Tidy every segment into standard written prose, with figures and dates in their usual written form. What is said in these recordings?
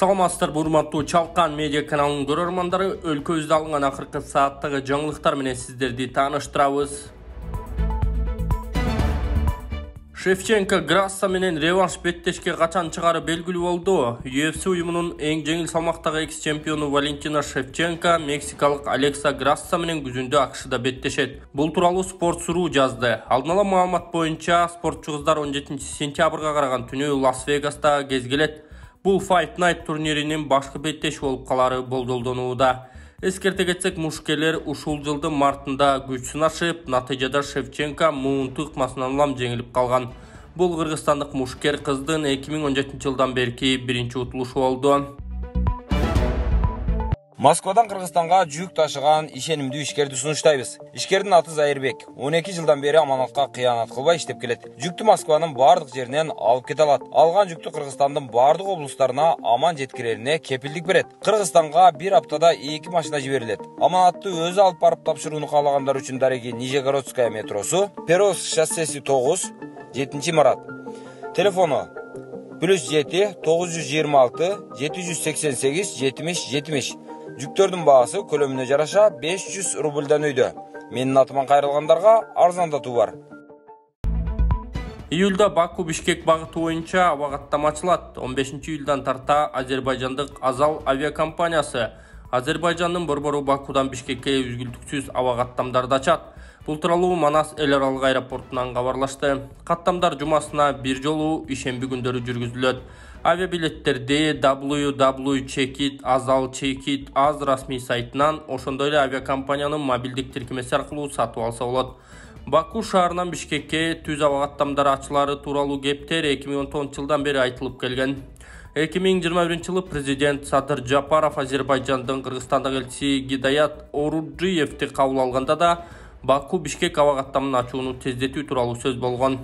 Саламатсыздар, урматтуу Чалкан медиа каналынын көрөрмандары, өлкөбүздө алынган акыркы сааттагы жаңылыктар менен сиздерди тааныштырабыз. Шевченко Грасса менен реванш беттешке качан чыгары белгилүү болду. UFC уюмунун эң жеңил салмактагы экс-чемпиону Валентина Шевченко мексикалык Алекса Грасса менен күзүндө АКШда беттешет. Бул тууралуу Sports.ru жазды. Алдын ала маалымат боюнча, спортчу кыздар 17 сентябрга караган түнү Лас-Вегаста кезгелет. Бул Fight Night турниринин башкы беттеши болуп калары болжолдонууда. Эскерте кетсек, мушкерлер ушул жылдын мартында күч сынашып, натыйжада Шевченко муунту ыкмасынан улам жеңилип калган. Бул кыргызстандык мушкер кыздын 2017 жылдан берки биринчи утулушу болду. Москвадан Кыргызстанга жүк ташыган ишенимдүү ишкерди сунуштайбыз. Ишкердин аты Зайырбек. 12 жылдан бери аманатка кыянат кылбай иштеп келет. Жүктү Москванын бардык жеринен алып кете алат. Алган жүктү Кыргызстандын бардык облустарына аман жеткирерине кепилдик берет. Кыргызстанга бир аптада 2 машина жиберилет. Аманатты өзү алып барып тапшырууну каалагандар үчүн дареги Нижегородская метросу, Перовск шоссеси 9, 7-марат. Телефону +7 926 788 70 70. Жүктөрдүн баасы көлөмүнө жараша 500 рубльдан өйдө. Менин атыман кайрылгандарга арзандатуу бар. Июлда Баку-Бишкек багыты боюнча аба каттама ачылат. 15-июлдан тарта азербайжандык Азал авиакомпаниясы Азербайжандын борбору Бакудан Бишкекке үзгүлтүксүз аба каттамдарды ачат. Бул тууралуу Манас эл аралык аэропортунан кабарлашты. Каттамдар жумасына бир жолу ишемби күндөрү жүргүзүлөт. Авиабилеттерди www.checkit, Azal Checkit, Az расмий сайтынан, ошондой эле авиакомпаниянын мобилдик тиркемеси аркылуу сатып алса болот. Баку шаарынан Бишкекке түз аба каттамдары ачылары тууралуу кептер 2010 жылдан бери айтылып келген. 2021 жылы президент Садыр Жапаров Азербайжандын Кыргызстандагы элчиси Гидаят Оруджиевди кабыл алганда да Баку-Бишкек аба каттамын ачууну тездетүү тууралуу сөз болгон.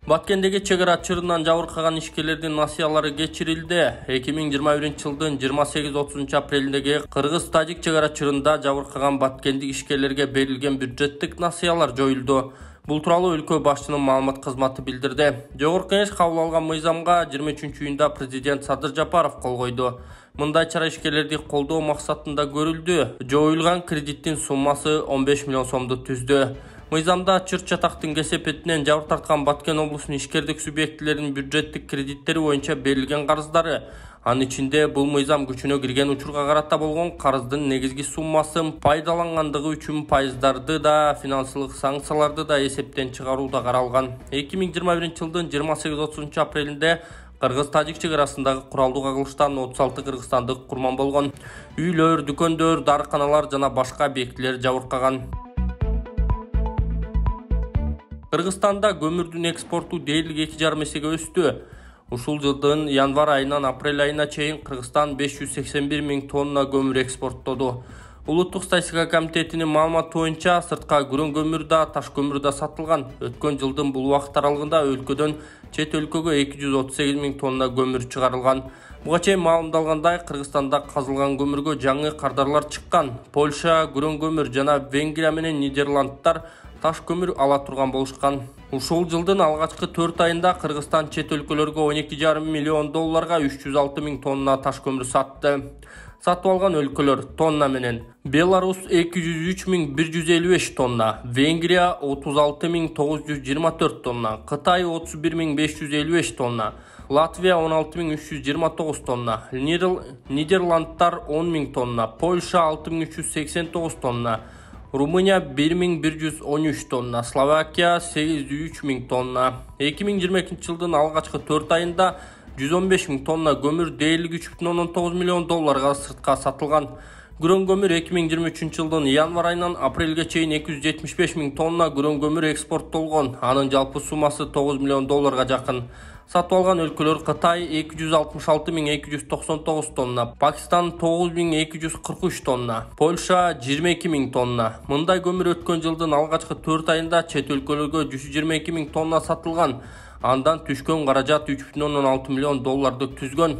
Баткендеги чек ара чырынан жабыркаган ишкерлердин насыялары кечирилди. 2021 жылдын 28-30 апрелиндеги Кыргыз-Тажик чек ара чырында жабыркаган баткендик ишкерлерге берилген бюджеттик насыялар жоюлду. Бул тууралуу өлкө башчынын маалымат кызматы билдирди. Жогорку Кеңеш кабыл алган мыйзамга 23-июнда президент Садыр Жапаров кол койду. Мындай чара ишкерлерди колдоо максатында көрүлдү. Жоюлган кредиттин суммасы 15 миллион сомду түздү. Мыйзамда чырт чатактын кесепетинен жабыр тарткан Баткен облусунун ишкердик субъектилеринин бюджеттик кредиттери боюнча берилген карыздары, анын ичинде бул мыйзам күчүнө кирген учурга карата болгон карыздын негизги суммасын пайдалангандыгы үчүн пайыздарды да, финансылык санкцияларды да эсептен чыгаруу да каралган. 2021 жылдын 28-30 апрелинде Кыргыз-Тажик чек арасындагы куралдуу кагылыштан 36 кыргызстандык курман болгон. Үйлөр, дүкөндөр, дарыканалар жана башка объектилер жабыркаган. Кыргызстанда көмүрдүн экспорту дээрлик 2,5 эсеге өстү. Ушул жылдын январь айынан апрель айына чейин Кыргызстан 581 000 тонна көмүр экспорттоду. Улуттук статистика комитетинин маалыматы боюнча сыртка күрөн көмүр да, таш көмүр да сатылган. Өткөн жылдын бул убакыт аралыгында өлкөдөн чет өлкөгө 238 000 тонна көмүр чыгарылган. Буга чейин маалымдалгандай, Кыргызстанда казылган көмүргө жаңы кардарлар чыккан. Польша күрөн көмүр жана Венгрия менен Нидерландтар таш көмүр ала турган болушкан. Ушул жылдын алгачкы 4 айында Кыргызстан чет өлкөлөргө 12,5 миллион долларга 306 000 тонна таш көмүр сатты. Сатып алган өлкөлөр тонна менен: Беларус 203 155 тонна, Венгрия 36 924 тонна, Кытай 31 555 тонна, Латвия 16 329 тонна, Нидерландтар 10 000 тонна, Польша 6 389 тонна, Румыния 1113 тонна, Словакия 803 000 тонна. 2022 жылдын алгачкы 4 айында 115 000 тонна көмүр дээрлик 3,9 миллион долларга сыртка сатылган. Күрөн көмүр 2023 жылдын январь айынан апрелге чейин 275 000 тонна күрөн көмүр экспорттолгон. Анын жалпы суммасы 9 миллион долларга жакын. Сатып алган өлкөлөр: Кытай 266 299 тонна, Пакистан 9 243 тонна, Польша 22 000 тонна. Мындай көмүр өткөн жылдын алгачкы 4 айында чет өлкөлөргө 122 000 тонна сатылган. Андан түшкөн каражат 3,6 миллион долларды түзгөн.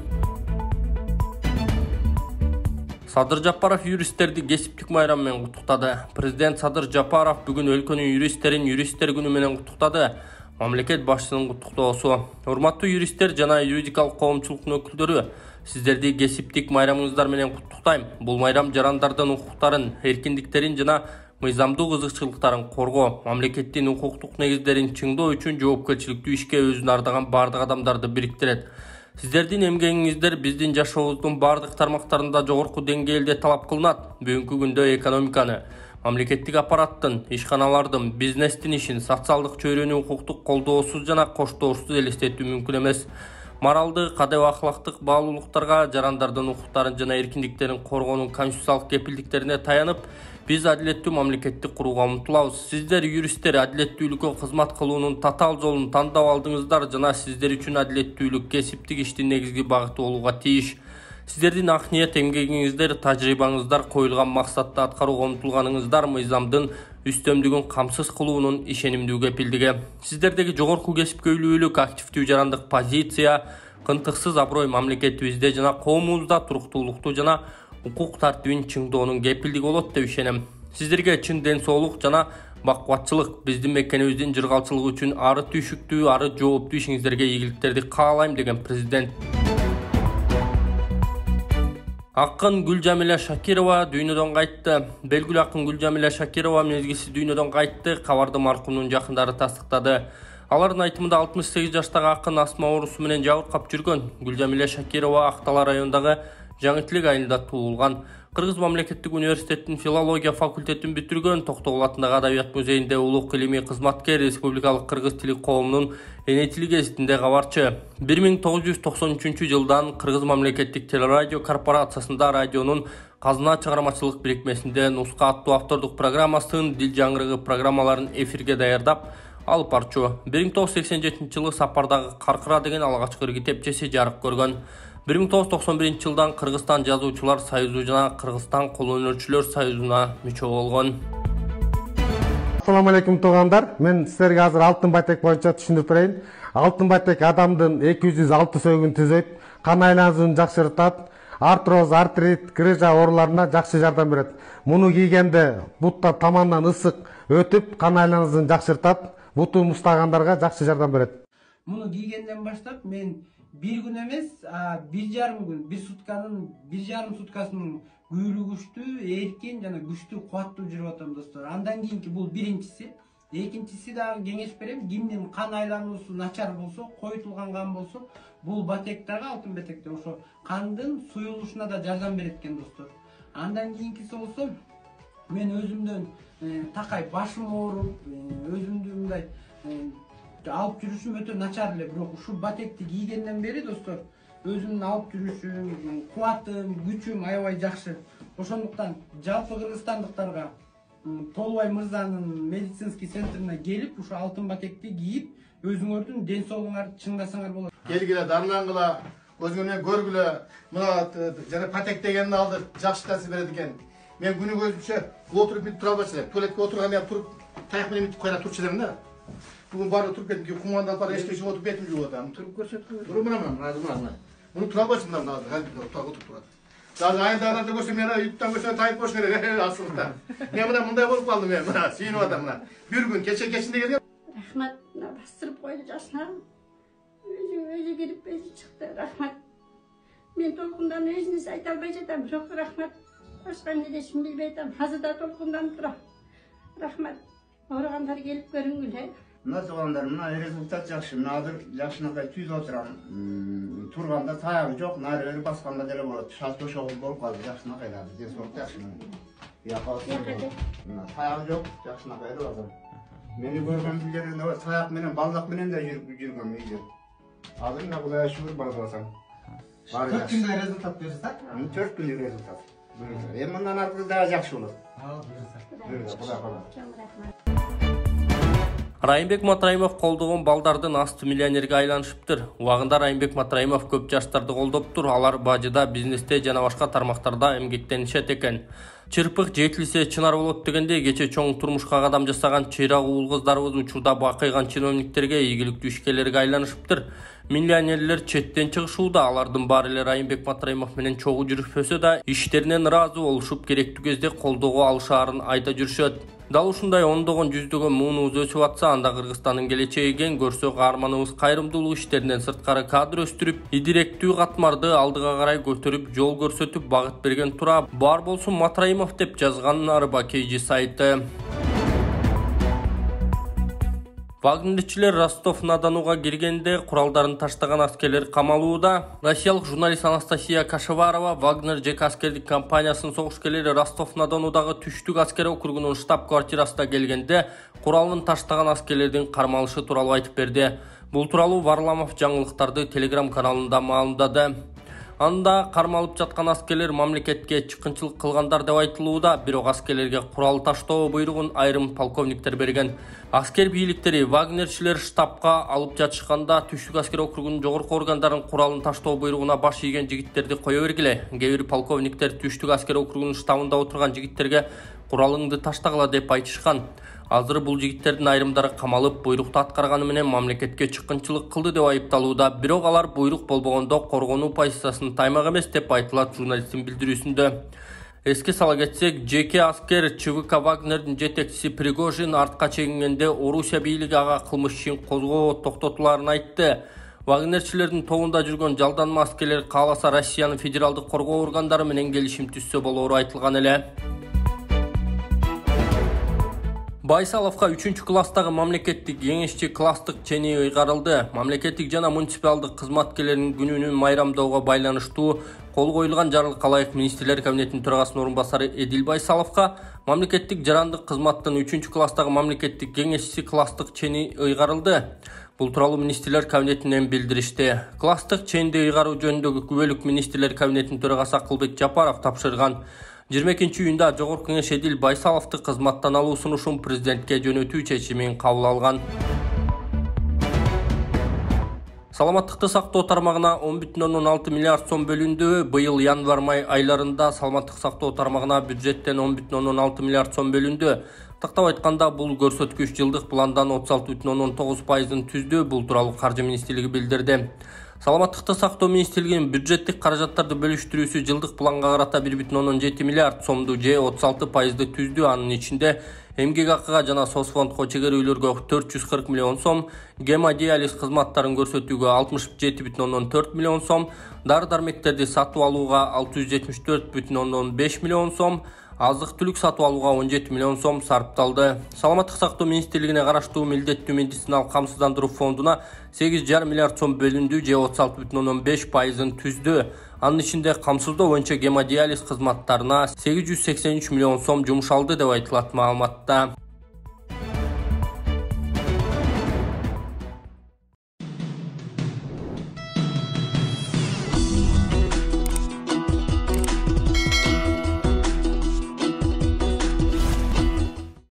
Садыр Жапаров юристтерди кесиптик майрам менен куттуктады. Президент Садыр Жапаров бүгүн өлкөнүн юристтерин юристтер күнү менен куттуктады. Мамлекет башчысынын куттуктоосу. Урматтуу юристтер жана юридикалык коомчулуктун өкүлдөрү, сиздерди кесиптик майрамыңыздар менен куттуктайм. Бул майрам жарандардын укуктарын, эркиндиктерин жана мыйзамдуу кызыкчылыктарын коргоо, мамлекеттин укуктук негиздерин чыңдоо үчүн жоопкерчиликтүү ишке өзүн ардаган бардык адамдарды бириктирет. Сиздердин эмгегиңиздер биздин жашообуздун бардык тармактарында жогорку деңгээлде талап кылынат. Бүгүнкү күндө экономиканы, мамлекеттик аппараттын, ишканалардын, бизнестин ишин, социалдык чөйрөнү укуктук колдоосуз жана коштоосуз элестетүү мүмкүн эмес. Моралдык, кадеп акылактык баалуулуктарга, жарандардын укуктарын жана эркиндиктерин коргоонун конституциялык кепилдиктерине таянып, биз адилеттүү мамлекетти курууга умтулабыз. Сиздер юристтер адилеттүүлүккө кызмат кылуунун татаал жолун тандап алдыңыздар жана сиздер үчүн адилеттүүлүк кесиптик иштин негизги багыты болууга тийиш. Сиздердин ак ниет эмгегиңиздер, тажрыйбаңыздар, коюлган максатты аткарууга умтулганыңыздар мыйзамдын үстөмдүгүн камсыз кылуунун ишенимдүү кепилдиги. Сиздердеги жогорку кесипкөйлүүлүк, активдүү жарандык позиция, кынтыксыз аброй мамлекетибизде жана коомубузда туруктуулукту жана укук тартибин чыңдоонун кепилдиги болот деп ишенем. Сиздерге чын ден соолук жана бакубатчылык, биздин мекенибиздин жыргалчылыгы үчүн ары түйшүктүү, ары жооптуу ишиңиздерге ийгиликтерди каалайм деген президент. Акын Гүлжамила Шакирова дүйнөдөн кайтты. Белгилүү акын Гүлжамила Шакирова мезгилсиз дүйнөдөн кайтты. Кабарды маркумдун жакындары тастыктады. Алардын айтымында 68 жаштагы акын астма оорусу менен жабыркап жүргөн. Гүлжамила Шакирова Актала районундагы Жаңы Тилек айылында туулган. Кыргыз мамлекеттик университеттин филология факультетин бүтүргөн. Токтогул атындагы Адабият музейинде улук илимий кызматкер, республикалык кыргыз тили коомунун эне тили гезитинде кабарчы. 1993 жылдан Кыргыз мамлекеттик телерадио корпорациясында радионун Казына чыгармачылык бирикмесинде Нуска аттуу автордук программасынын Дил жаңгырыгы программаларын эфирге даярдап алып барчу. 1987 жылы Сапардагы Каркыра деген алгачкы китепчеси жарык көргөн. 1991 жылдан Кыргызстан жазуучулар союзу жана Кыргызстан кол өнөрчүлөр союзуна мүчө болгон. Assalamu alaikum туугандар. Мен силерге азыр алтын батек боюнча түшүндүрүп берейин. Алтын батек адамдын 206 сөөгүн түзөйт, кан айлануусун жакшыртат, артроз, артрит, грыжа ооруларына жакшы жардам берет. Муну кийгенде буттар тамандан ысык өтүп, кан айлануусун жакшыртат, буту мустагандарга жакшы жардам берет. Муну кийгенден баштап мен bir gün эмес, 1,5 gün, 1,5 суткасынын күйлүү күчтүү, эркин жана күчтүү, кубаттуу жүрүп атам достор. Андан кийинки бул биринчиси. Экинчиси дагы кеңеш берем, кимдин кан айлануусу начар болсо, койтулган кан болсо, бул батектарга, алтын батектер ошо кандын суюлушуна да жардам берет экен достор. Андан кийинкиси болсо, мен өзүмдөн такай башым ооруп, өзүмдү мындай алып жүрүшүм өтө начар эле, бирок ушул батекти кийгенден бери достор, өзүмдүн алып жүрүшүм, кубатым, күчүм аябай жакшы. Ошондуктан жалпы кыргызстандыктарга Толбай мырзанын медицинский центрине келип, ушу алтын батекти кийип, өзүңөрдүн ден соолугуңарды чыңдасаңар болот. Келгиле, дарлангыла, көзүңөр көргүлө, мына жана патек дегенди алды, жакшы таасир берет экен. Мен күнү көзүмчө отуруп бүт тура албачу элем. Туалетке отурганда мен туруп, таяк менен бүтүп койра турчу элем да. Бүгүн баары туруп кеттим, кумандан баары эчтеке отуруп бетим жууп атам. Туруп көрсөткү. Туруп мына. Муну тура албачу мына отуруп турат. Даже айындагыларды көрсөм мен юттан көрсөм тайып болуш керек, асылыкта. Мен мындай болуп калдым мен, мына сүйүнүп атам мына. Бир күн кечинде келген. Рахмат, бастырып койду жашына. Өзү кирип өзү чыкты, рахмат. Мен толкундан өзүнүз айта албай жатам, бирок рахмат. Башка эмне дешимди билбей атам. Азыр да толкунданып турам. Рахмат. Ооругандар келип көрүнгүлө. Мына туугандар, мына результат жакшы. Мына азыр жакшынакай түзүп отурам. Турганда таягы жок, нары басканда деле болот. Шалт ошол болуп калды, жакшынакай азыр. Ден соолук жакшы. Мына таягы жок, жакшынакай эле азыр. Мени көргөн билдерин таяк менен, балдак менен да жүргөм үйдө. Азыр мына Кудайга шүгүр бар болсам. 4 күндө результат берсек? 4 күндө результат. Эми мындан аркы дагы жакшы болот. Райымбек Матраимов колдогон балдардын асты миллионерге айланышыптыр. Убагында Райымбек Матраимов көп жаштарды колдоптур. Алар бажыда, бизнесте жана башка тармактарда эмгектенишет экен. Чырпык жетилсе чынар болот дегенде кече чоң турмушка кадам жасаган чыйрак уул кыздарыбыз учурда бакыйган чиновниктерге, ийгиликтүү ишкерлерге айланышыптыр. Миллионерлер четтен чыгышууда, алардын баары эле Райымбек Матраимов менен чогуу жүрүшпөсө да иштеринен ыраазы болушуп, керектүү кезде колдоого алышаарын айта жүрүшөт. Дал ушундай ондогон жүздөгөн муунубуз өсүп атса, анда Кыргызстандын келечеги кең, көрсө каарманыбыз кайрымдуулук иштеринен сырткары кадр өстүрүп, идиректүү катмарды алдыга карай көтөрүп, жол көрсөтүп, багыт берген тура. Бар болсун Матраимов деп жазган Арба KG сайты. Вагнерчилер Ростов-на-Донуга киргенде куралдарын таштаган аскерлер камалууда. Россиялык журналист Анастасия Кашеварова Вагнер ЖК аскердик компаниясынын согушкерлери Ростов-на-Донудагы түштүк аскер округунун штаб-квартирасына келгенде куралын таштаган аскерлердин кармалышы тууралуу айтып берди. Бул тууралуу Варламов жаңылыктарды Telegram каналында маалымдады. Анда кармалып жаткан аскерлер мамлекетке чыккынчылык кылгандар деп айтылууда, бирок аскерлерге курал таштоо буйругун айрым полковниктер берген. Аскер бийликтери Вагнерчилер штабка алып жатышканда түштүк аскер округунун жогорку органдарын куралын таштоо буйругуна баш ийген жигиттерди кое бергиле. Кээ бир полковниктер түштүк аскер округунун штабында отурган жигиттерге куралыңды таштагыла деп айтышкан. Азыр бул жигиттердин айрымдары камалып, буйрукту аткарганы менен мамлекетке чыккынчылык кылды деп айыпталууда. Бирок алар буйрук болбогондо коргонуу позициясын таймак эмес деп айтылат журналисттин билдирүүсүндө. Эске сала кетсек, жеке аскер ЧВК Вагнердин жетекчиси Пригожин артка чегингенде Орусия бийлиги ага кылмыш ишин козгоо токтотуларын айтты. Вагнерчилердин тобунда жүргөн жалданма аскерлер кааласа Россиянын федералдык коргоо органдары менен келишим түзсө болору айтылган эле. Байсаловка 3-класстагы мамлекеттик кеңешчи класстык чени ыйгарылды. Мамлекеттик жана муниципалдык кызматкерлердин күнүнүн майрамдоого байланыштуу кол коюлган жарлыкка ылайык министрлер кабинетинин төрагасынын орун басары Эдил Байсаловка мамлекеттик жарандык кызматтын 3-класстагы мамлекеттик кеңешчиси класстык чени ыйгарылды. Бул тууралуу министрлер кабинетинен билдиришти. Класстык ченди ыйгаруу жөнүндөгү күбөлүк министрлер кабинетинин төрагасы Акылбек Жапаров тапшырган. 22-июнда Жогорку кеңеш Эдил Байсаловду кызматтан алуу сунушун президентке жөнөтүү чечимин кабыл алган. Саламаттыкты сактоо тармагына 10,6 миллиард сом бөлүндү. Быйыл январь-май айларында саламаттык сактоо тармагына бюджеттен 10,6 миллиард сом бөлүндү. Тактап айтканда, бул көрсөткүч жылдык пландан 36,9%-ын түздү. Бул тууралуу Каржы министрлиги билдирди. Саламаттыкты сактоо министрлигинин бюджеттик каражаттарды бөлүштүрүүсү жылдык планга карата 1,7 миллиард сомду же 36%-ды түздү. Анын ичинде эмгек акыга жана соцфондко чегерүүлөргө 440 миллион сом, гемодиализ кызматтарын көрсөтүүгө 67,4 миллион сом, дары-дармектерди сатып алууга 674,5 миллион сом, азык-түлүк сатып алууга 17 миллион сом сарпталды. Саламаттык сактоо министрлигине караштуу милдеттүү медициналык камсыздандыруу фондуна 8,5 миллиард сом бөлүндү же 36,5%-ын түздү. Анын ичинде камсыздоо боюнча гемодиализ кызматтарына 883 миллион сом жумшалды деп айтылат маалыматта.